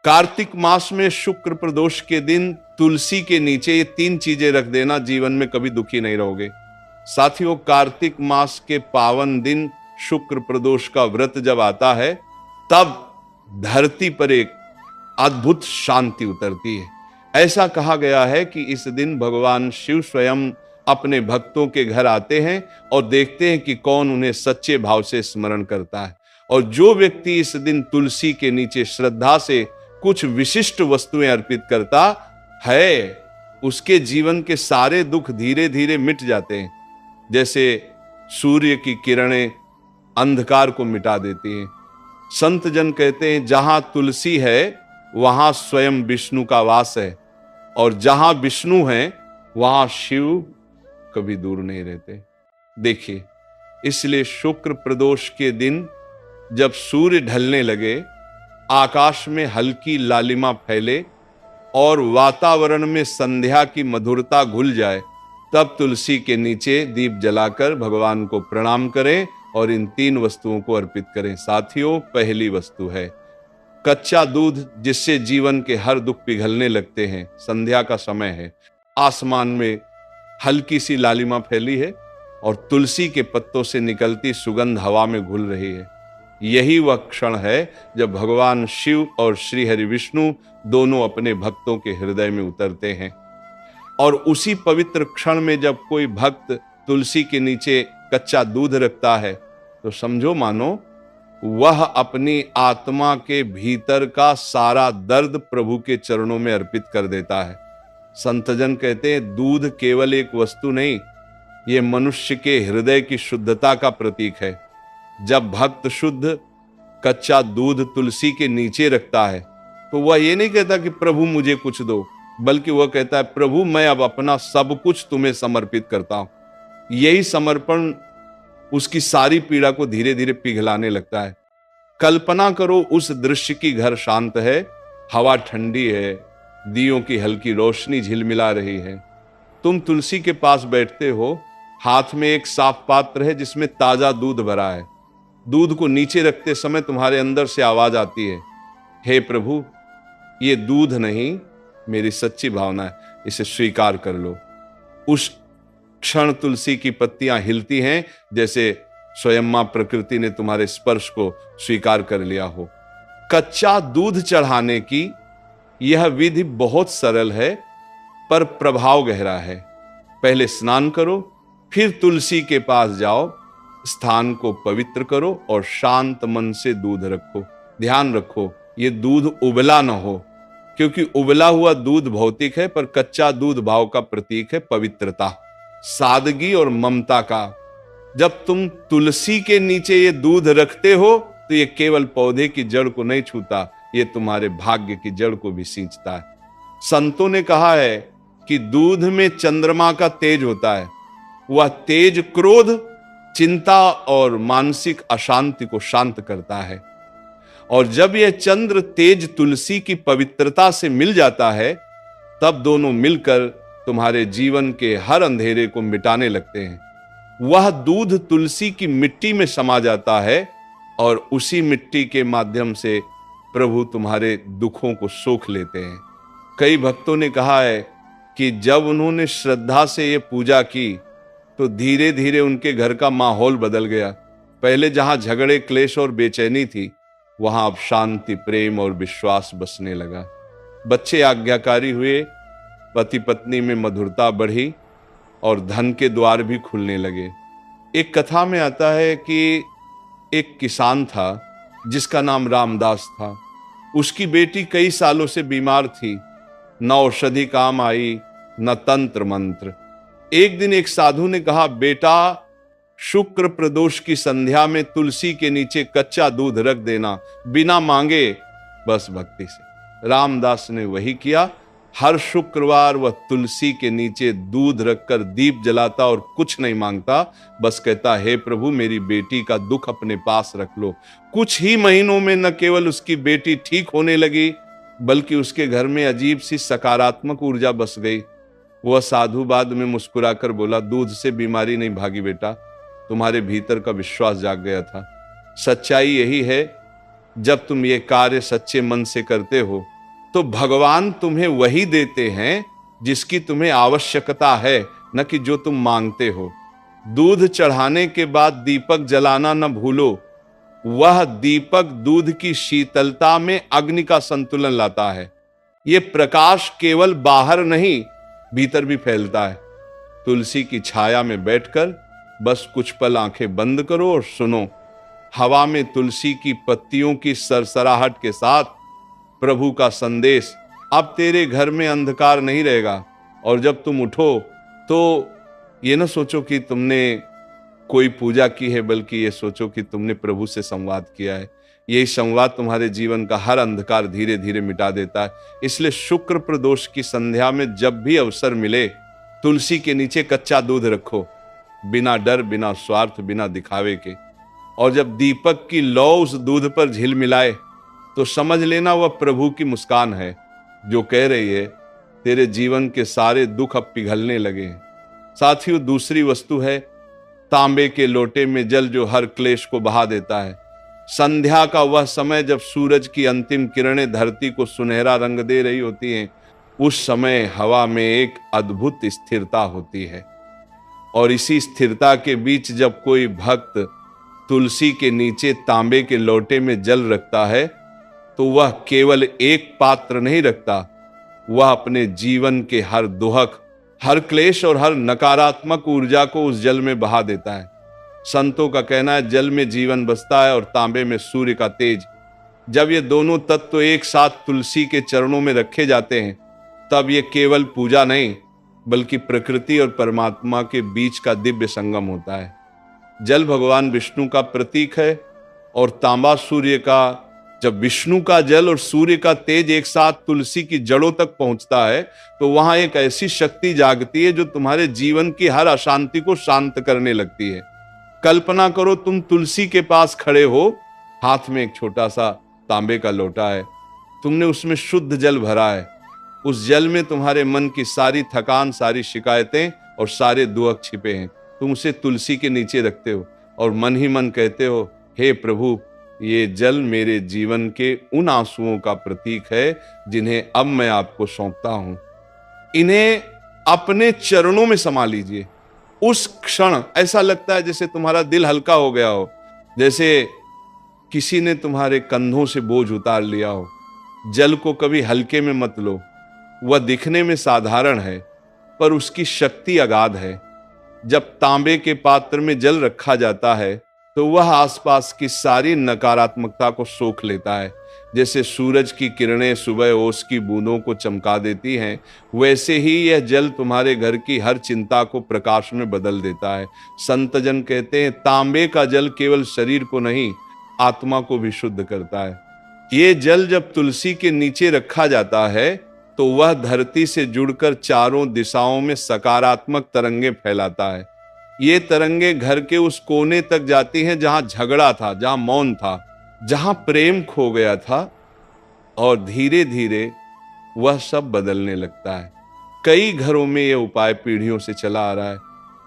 कार्तिक मास में शुक्र प्रदोष के दिन तुलसी के नीचे ये 3 चीजें रख देना, जीवन में कभी दुखी नहीं रहोगे। साथियों, कार्तिक मास के पावन दिन शुक्र प्रदोष का व्रत जब आता है, तब धरती पर एक अद्भुत शांति उतरती है। ऐसा कहा गया है कि इस दिन भगवान शिव स्वयं अपने भक्तों के घर आते हैं और देखते हैं कि कौन उन्हें सच्चे भाव से स्मरण करता है। और जो व्यक्ति इस दिन तुलसी के नीचे श्रद्धा से कुछ विशिष्ट वस्तुएं अर्पित करता है, उसके जीवन के सारे दुख धीरे धीरे मिट जाते हैं। जैसे सूर्य की किरणें अंधकार को मिटा देती हैं। संत जन कहते हैं, जहां तुलसी है वहां स्वयं विष्णु का वास है, और जहां विष्णु है वहां शिव कभी दूर नहीं रहते। देखिए, इसलिए शुक्र प्रदोष के दिन जब सूर्य ढलने लगे, आकाश में हल्की लालिमा फैले और वातावरण में संध्या की मधुरता घुल जाए, तब तुलसी के नीचे दीप जलाकर भगवान को प्रणाम करें और इन 3 वस्तुओं को अर्पित करें। साथियों, पहली वस्तु है कच्चा दूध, जिससे जीवन के हर दुख पिघलने लगते हैं। संध्या का समय है, आसमान में हल्की सी लालिमा फैली है और तुलसी के पत्तों से निकलती सुगंध हवा में घुल रही है। यही वह क्षण है जब भगवान शिव और श्री हरि विष्णु दोनों अपने भक्तों के हृदय में उतरते हैं। और उसी पवित्र क्षण में जब कोई भक्त तुलसी के नीचे कच्चा दूध रखता है, तो समझो मानो वह अपनी आत्मा के भीतर का सारा दर्द प्रभु के चरणों में अर्पित कर देता है। संतजन कहते हैं, दूध केवल एक वस्तु नहीं, ये मनुष्य के हृदय की शुद्धता का प्रतीक है। जब भक्त शुद्ध कच्चा दूध तुलसी के नीचे रखता है, तो वह ये नहीं कहता कि प्रभु मुझे कुछ दो, बल्कि वह कहता है, प्रभु मैं अब अपना सब कुछ तुम्हें समर्पित करता हूं। यही समर्पण उसकी सारी पीड़ा को धीरे धीरे पिघलाने लगता है। कल्पना करो उस दृश्य की, घर शांत है, हवा ठंडी है, दियों की हल्की रोशनी झिलमिला रही है। तुम तुलसी के पास बैठते हो, हाथ में एक साफ पात्र है जिसमें ताजा दूध भरा है। दूध को नीचे रखते समय तुम्हारे अंदर से आवाज आती है, हे प्रभु, ये दूध नहीं, मेरी सच्ची भावना है, इसे स्वीकार कर लो। उस क्षण तुलसी की पत्तियां हिलती हैं, जैसे स्वयं मां प्रकृति ने तुम्हारे स्पर्श को स्वीकार कर लिया हो। कच्चा दूध चढ़ाने की यह विधि बहुत सरल है, पर प्रभाव गहरा है। पहले स्नान करो, फिर तुलसी के पास जाओ, स्थान को पवित्र करो और शांत मन से दूध रखो। ध्यान रखो, ये दूध उबला न हो, क्योंकि उबला हुआ दूध भौतिक है, पर कच्चा दूध भाव का प्रतीक है, पवित्रता, सादगी और ममता का। जब तुम तुलसी के नीचे ये दूध रखते हो, तो ये केवल पौधे की जड़ को नहीं छूता, ये तुम्हारे भाग्य की जड़ को भी सींचता है। संतों ने कहा है कि दूध में चंद्रमा का तेज होता है। वह तेज क्रोध, चिंता और मानसिक अशांति को शांत करता है। और जब यह चंद्र तेज तुलसी की पवित्रता से मिल जाता है, तब दोनों मिलकर तुम्हारे जीवन के हर अंधेरे को मिटाने लगते हैं। वह दूध तुलसी की मिट्टी में समा जाता है और उसी मिट्टी के माध्यम से प्रभु तुम्हारे दुखों को सोख लेते हैं। कई भक्तों ने कहा है कि जब उन्होंने श्रद्धा से ये पूजा की, तो धीरे धीरे उनके घर का माहौल बदल गया। पहले जहां झगड़े, क्लेश और बेचैनी थी, वहां अब शांति, प्रेम और विश्वास बसने लगा। बच्चे आज्ञाकारी हुए, पति पत्नी में मधुरता बढ़ी और धन के द्वार भी खुलने लगे। एक कथा में आता है कि एक किसान था जिसका नाम रामदास था। उसकी बेटी कई सालों से बीमार थी, न औषधि काम आई, न तंत्र मंत्र। एक दिन एक साधु ने कहा, बेटा, शुक्र प्रदोष की संध्या में तुलसी के नीचे कच्चा दूध रख देना, बिना मांगे, बस भक्ति से। रामदास ने वही किया। हर शुक्रवार वह तुलसी के नीचे दूध रखकर दीप जलाता और कुछ नहीं मांगता, बस कहता, हे प्रभु, मेरी बेटी का दुख अपने पास रख लो। कुछ ही महीनों में न केवल उसकी बेटी ठीक होने लगी, बल्कि उसके घर में अजीब सी सकारात्मक ऊर्जा बस गई। वह साधु बाद में मुस्कुराकर बोला, दूध से बीमारी नहीं भागी बेटा, तुम्हारे भीतर का विश्वास जाग गया था। सच्चाई यही है जब तुम ये कार्य सच्चे मन से करते हो तो भगवान तुम्हें वही देते हैं जिसकी तुम्हें आवश्यकता है, न कि जो तुम मांगते हो। दूध चढ़ाने के बाद दीपक जलाना न भूलो। वह दीपक दूध की शीतलता में अग्नि का संतुलन लाता है। ये प्रकाश केवल बाहर नहीं, भीतर भी फैलता है। तुलसी की छाया में बैठकर बस कुछ पल आंखें बंद करो और सुनो। हवा में तुलसी की पत्तियों की सरसराहट के साथ प्रभु का संदेश, अब तेरे घर में अंधकार नहीं रहेगा। और जब तुम उठो तो ये ना सोचो कि तुमने कोई पूजा की है, बल्कि ये सोचो कि तुमने प्रभु से संवाद किया है। यही संवाद तुम्हारे जीवन का हर अंधकार धीरे धीरे मिटा देता है। इसलिए शुक्र प्रदोष की संध्या में जब भी अवसर मिले, तुलसी के नीचे कच्चा दूध रखो, बिना डर, बिना स्वार्थ, बिना दिखावे के। और जब दीपक की लौ उस दूध पर झिलमिलाए तो समझ लेना वह प्रभु की मुस्कान है, जो कह रही है तेरे जीवन के सारे दुख अब पिघलने लगे हैं। साथियों, दूसरी वस्तु है तांबे के लोटे में जल, जो हर क्लेश को बहा देता है। संध्या का वह समय जब सूरज की अंतिम किरणें धरती को सुनहरा रंग दे रही होती हैं, उस समय हवा में एक अद्भुत स्थिरता होती है। और इसी स्थिरता के बीच जब कोई भक्त तुलसी के नीचे तांबे के लोटे में जल रखता है, तो वह केवल एक पात्र नहीं रखता, वह अपने जीवन के हर दुहक, हर क्लेश और हर नकारात्मक ऊर्जा को उस जल में बहा देता है। संतों का कहना है, जल में जीवन बसता है और तांबे में सूर्य का तेज। जब ये दोनों तत्व एक साथ तुलसी के चरणों में रखे जाते हैं, तब ये केवल पूजा नहीं, बल्कि प्रकृति और परमात्मा के बीच का दिव्य संगम होता है। जल भगवान विष्णु का प्रतीक है और तांबा सूर्य का। जब विष्णु का जल और सूर्य का तेज एक साथ तुलसी की जड़ों तक पहुंचता है, तो वहां एक ऐसी शक्ति जागती है जो तुम्हारे जीवन की हर अशांति को शांत करने लगती है। कल्पना करो, तुम तुलसी के पास खड़े हो, हाथ में एक छोटा सा तांबे का लोटा है, तुमने उसमें शुद्ध जल भरा है। उस जल में तुम्हारे मन की सारी थकान, सारी शिकायतें और सारे दुख छिपे हैं। तुम उसे तुलसी के नीचे रखते हो और मन ही मन कहते हो, हे प्रभु, ये जल मेरे जीवन के उन आंसुओं का प्रतीक है जिन्हें अब मैं आपको सौंपता हूं। इन्हें अपने चरणों में समा लीजिए। उस क्षण ऐसा लगता है जैसे तुम्हारा दिल हल्का हो गया हो, जैसे किसी ने तुम्हारे कंधों से बोझ उतार लिया हो। जल को कभी हल्के में मत लो। वह दिखने में साधारण है, पर उसकी शक्ति अगाध है। जब तांबे के पात्र में जल रखा जाता है, तो वह आसपास की सारी नकारात्मकता को सोख लेता है। जैसे सूरज की किरणें सुबह ओस की बूंदों को चमका देती हैं, वैसे ही यह जल तुम्हारे घर की हर चिंता को प्रकाश में बदल देता है। संतजन कहते हैं, तांबे का जल केवल शरीर को नहीं, आत्मा को भी शुद्ध करता है। ये जल जब तुलसी के नीचे रखा जाता है, तो वह धरती से जुड़कर चारों दिशाओं में सकारात्मक तरंगे फैलाता है। ये तरंगे घर के उस कोने तक जाती हैं जहां झगड़ा था, जहां मौन था, जहां प्रेम खो गया था, और धीरे धीरे वह सब बदलने लगता है। कई घरों में यह उपाय पीढ़ियों से चला आ रहा है।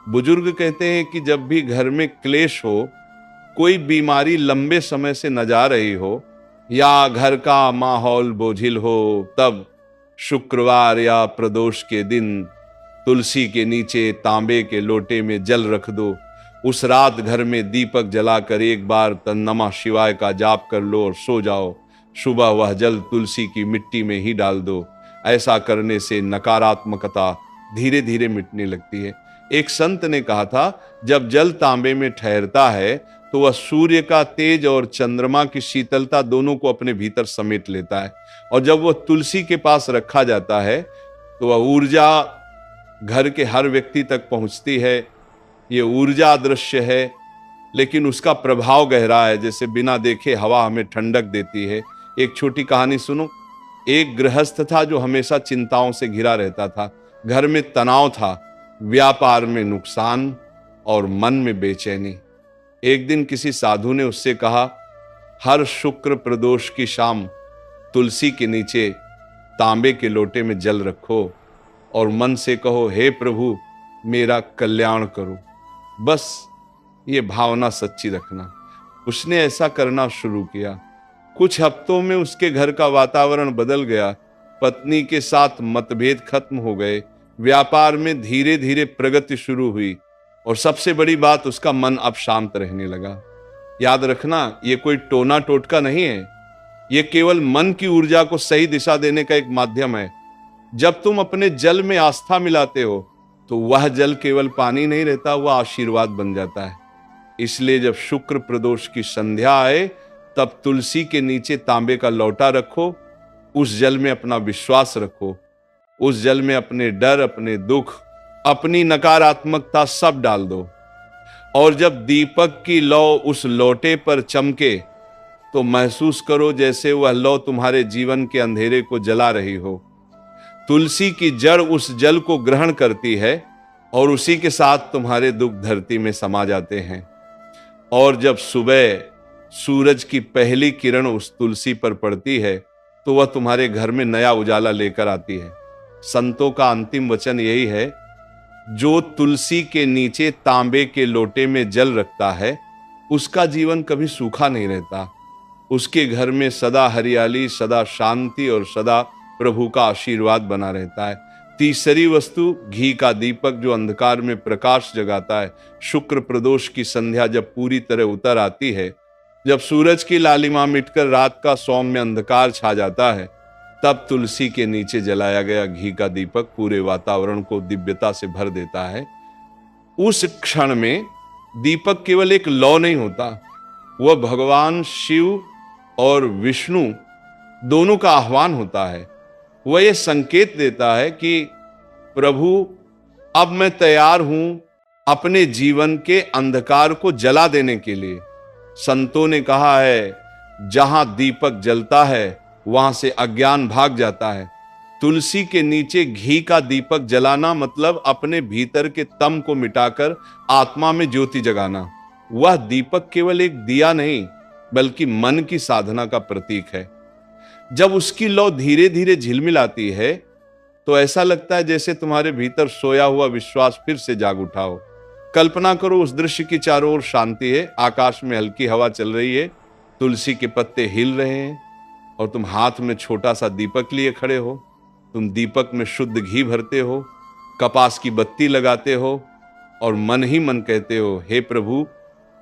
बुजुर्ग कहते हैं कि जब भी घर में क्लेश हो, कोई बीमारी लंबे समय से न जा रही हो, या घर का माहौल बोझिल हो, तब शुक्रवार या प्रदोष के दिन तुलसी के नीचे तांबे के लोटे में जल रख दो। उस रात घर में दीपक जलाकर एक बार नमः शिवाय का जाप कर लो और सो जाओ। सुबह वह जल तुलसी की मिट्टी में ही डाल दो। ऐसा करने से नकारात्मकता धीरे धीरे मिटने लगती है। एक संत ने कहा था, जब जल तांबे में ठहरता है तो वह सूर्य का तेज और चंद्रमा की शीतलता दोनों को अपने भीतर समेट लेता है। और जब वह तुलसी के पास रखा जाता है, तो वह ऊर्जा घर के हर व्यक्ति तक पहुंचती है। ये ऊर्जा अदृश्य है, लेकिन उसका प्रभाव गहरा है। जैसे बिना देखे हवा हमें ठंडक देती है। एक छोटी कहानी सुनो। एक गृहस्थ था जो हमेशा चिंताओं से घिरा रहता था। घर में तनाव था, व्यापार में नुकसान और मन में बेचैनी। एक दिन किसी साधु ने उससे कहा, हर शुक्र प्रदोष की शाम तुलसी के नीचे तांबे के लोटे में जल रखो और मन से कहो, हे प्रभु, मेरा कल्याण करो। बस ये भावना सच्ची रखना। उसने ऐसा करना शुरू किया। कुछ हफ्तों में उसके घर का वातावरण बदल गया। पत्नी के साथ मतभेद खत्म हो गए, व्यापार में धीरे धीरे प्रगति शुरू हुई और सबसे बड़ी बात, उसका मन अब शांत रहने लगा। याद रखना, ये कोई टोना टोटका नहीं है, ये केवल मन की ऊर्जा को सही दिशा देने का एक माध्यम है। जब तुम अपने जल में आस्था मिलाते हो तो वह जल केवल पानी नहीं रहता, वह आशीर्वाद बन जाता है। इसलिए जब शुक्र प्रदोष की संध्या आए तब तुलसी के नीचे तांबे का लौटा रखो, उस जल में अपना विश्वास रखो, उस जल में अपने डर, अपने दुख, अपनी नकारात्मकता सब डाल दो। और जब दीपक की लौ उस लोटे पर चमके तो महसूस करो जैसे वह लौ तुम्हारे जीवन के अंधेरे को जला रही हो। तुलसी की जड़ उस जल को ग्रहण करती है और उसी के साथ तुम्हारे दुख धरती में समा जाते हैं। और जब सुबह सूरज की पहली किरण उस तुलसी पर पड़ती है तो वह तुम्हारे घर में नया उजाला लेकर आती है। संतों का अंतिम वचन यही है, जो तुलसी के नीचे तांबे के लोटे में जल रखता है उसका जीवन कभी सूखा नहीं रहता। उसके घर में सदा हरियाली, सदा शांति और सदा प्रभु का आशीर्वाद बना रहता है। तीसरी वस्तु, घी का दीपक जो अंधकार में प्रकाश जगाता है। शुक्र प्रदोष की संध्या जब पूरी तरह उतर आती है, जब सूरज की लालिमा मिटकर रात का सौम्य अंधकार छा जाता है, तब तुलसी के नीचे जलाया गया घी का दीपक पूरे वातावरण को दिव्यता से भर देता है। उस क्षण में दीपक केवल एक लौ नहीं होता, वह भगवान शिव और विष्णु दोनों का आह्वान होता है। वह यह संकेत देता है कि प्रभु, अब मैं तैयार हूं अपने जीवन के अंधकार को जला देने के लिए। संतों ने कहा है, जहां दीपक जलता है वहां से अज्ञान भाग जाता है। तुलसी के नीचे घी का दीपक जलाना मतलब अपने भीतर के तम को मिटाकर आत्मा में ज्योति जगाना। वह दीपक केवल एक दिया नहीं बल्कि मन की साधना का प्रतीक है। जब उसकी लौ धीरे धीरे झिलमिलाती है तो ऐसा लगता है जैसे तुम्हारे भीतर सोया हुआ विश्वास फिर से जाग उठा हो। कल्पना करो, उस दृश्य की चारों ओर शांति है, आकाश में हल्की हवा चल रही है, तुलसी के पत्ते हिल रहे हैं और तुम हाथ में छोटा सा दीपक लिए खड़े हो। तुम दीपक में शुद्ध घी भरते हो, कपास की बत्ती लगाते हो और मन ही मन कहते हो, हे प्रभु,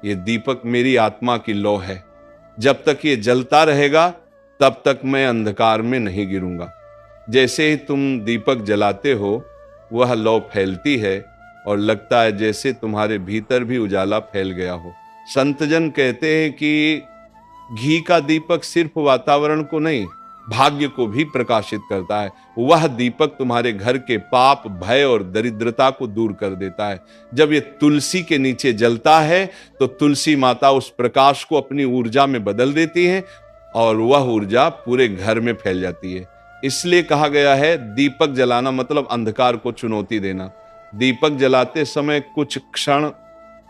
ये दीपक मेरी आत्मा की लौ है। जब तक ये जलता रहेगा तब तक मैं अंधकार में नहीं गिरूंगा। जैसे ही तुम दीपक जलाते हो वह लौ फैलती है और लगता है जैसे तुम्हारे भीतर भी उजाला फैल गया हो। संतजन कहते हैं कि घी का दीपक सिर्फ वातावरण को नहीं, भाग्य को भी प्रकाशित करता है। वह दीपक तुम्हारे घर के पाप, भय और दरिद्रता को दूर कर देता है। जब ये तुलसी के नीचे जलता है तो तुलसी माता उस प्रकाश को अपनी ऊर्जा में बदल देती है और वह ऊर्जा पूरे घर में फैल जाती है। इसलिए कहा गया है, दीपक जलाना मतलब अंधकार को चुनौती देना। दीपक जलाते समय कुछ क्षण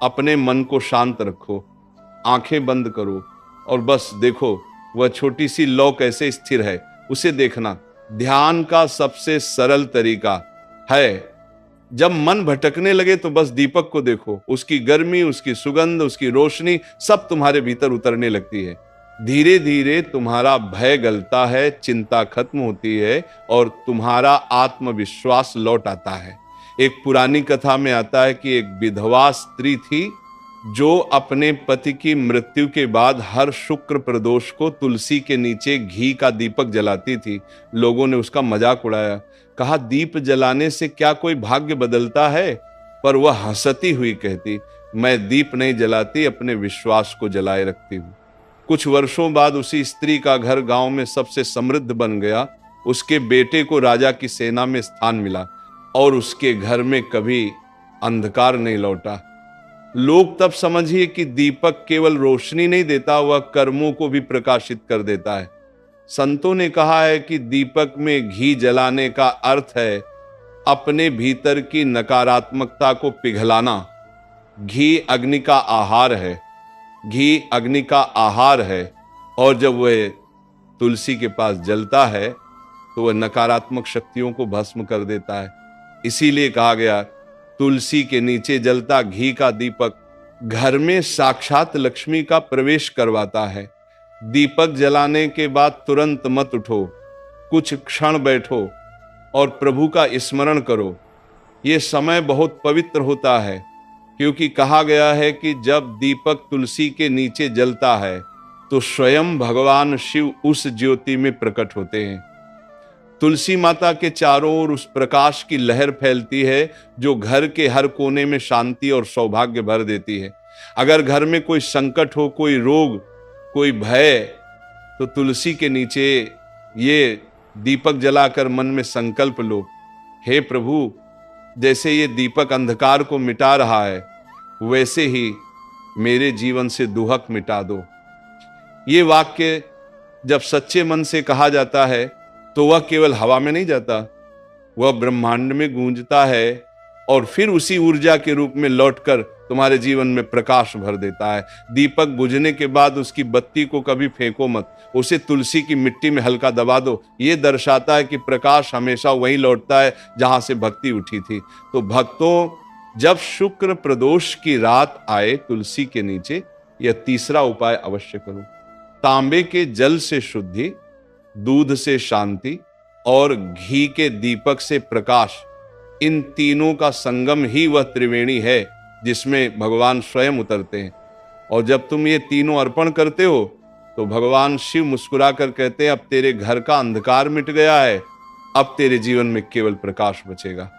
अपने मन को शांत रखो, आंखें बंद करो और बस देखो वह छोटी सी लौ कैसे स्थिर है, उसे देखना। ध्यान का सबसे सरल तरीका है, जब मन भटकने लगे तो बस दीपक को देखो, उसकी गर्मी, उसकी सुगंध, उसकी रोशनी सब तुम्हारे भीतर उतरने लगती है। धीरे धीरे तुम्हारा भय गलता है, चिंता खत्म होती है और तुम्हारा आत्मविश्वास लौट आता है। एक पुरानी कथा में आता है कि एक विधवा स्त्री थी जो अपने पति की मृत्यु के बाद हर शुक्र प्रदोष को तुलसी के नीचे घी का दीपक जलाती थी। लोगों ने उसका मजाक उड़ाया, कहा, दीप जलाने से क्या कोई भाग्य बदलता है? पर वह हंसती हुई कहती, मैं दीप नहीं जलाती, अपने विश्वास को जलाए रखती हूँ। कुछ वर्षों बाद उसी स्त्री का घर गांव में सबसे समृद्ध बन गया। उसके बेटे को राजा की सेना में स्थान मिला और उसके घर में कभी अंधकार नहीं लौटा। लोग तब समझिए कि दीपक केवल रोशनी नहीं देता, वह कर्मों को भी प्रकाशित कर देता है। संतों ने कहा है कि दीपक में घी जलाने का अर्थ है अपने भीतर की नकारात्मकता को पिघलाना। घी अग्नि का आहार है, घी अग्नि का आहार है और जब वह तुलसी के पास जलता है तो वह नकारात्मक शक्तियों को भस्म कर देता है। इसीलिए कहा गया, तुलसी के नीचे जलता घी का दीपक घर में साक्षात लक्ष्मी का प्रवेश करवाता है। दीपक जलाने के बाद तुरंत मत उठो, कुछ क्षण बैठो और प्रभु का स्मरण करो। ये समय बहुत पवित्र होता है, क्योंकि कहा गया है कि जब दीपक तुलसी के नीचे जलता है तो स्वयं भगवान शिव उस ज्योति में प्रकट होते हैं। तुलसी माता के चारों ओर उस प्रकाश की लहर फैलती है जो घर के हर कोने में शांति और सौभाग्य भर देती है। अगर घर में कोई संकट हो, कोई रोग, कोई भय, तो तुलसी के नीचे ये दीपक जलाकर मन में संकल्प लो, हे प्रभु, जैसे ये दीपक अंधकार को मिटा रहा है, वैसे ही मेरे जीवन से दुहक मिटा दो। ये वाक्य जब सच्चे मन से कहा जाता है तो वह केवल हवा में नहीं जाता, वह ब्रह्मांड में गूंजता है और फिर उसी ऊर्जा के रूप में लौटकर तुम्हारे जीवन में प्रकाश भर देता है। दीपक बुझने के बाद उसकी बत्ती को कभी फेंको मत, उसे तुलसी की मिट्टी में हल्का दबा दो। ये दर्शाता है कि प्रकाश हमेशा वहीं लौटता है जहां से भक्ति उठी थी। तो भक्तों, जब शुक्र प्रदोष की रात आए तुलसी के नीचे, यह तीसरा उपाय अवश्य करो। तांबे के जल से शुद्धि, दूध से शांति और घी के दीपक से प्रकाश, इन तीनों का संगम ही वह त्रिवेणी है जिसमें भगवान स्वयं उतरते हैं। और जब तुम ये तीनों अर्पण करते हो तो भगवान शिव मुस्कुराकर कहते हैं, अब तेरे घर का अंधकार मिट गया है, अब तेरे जीवन में केवल प्रकाश बचेगा।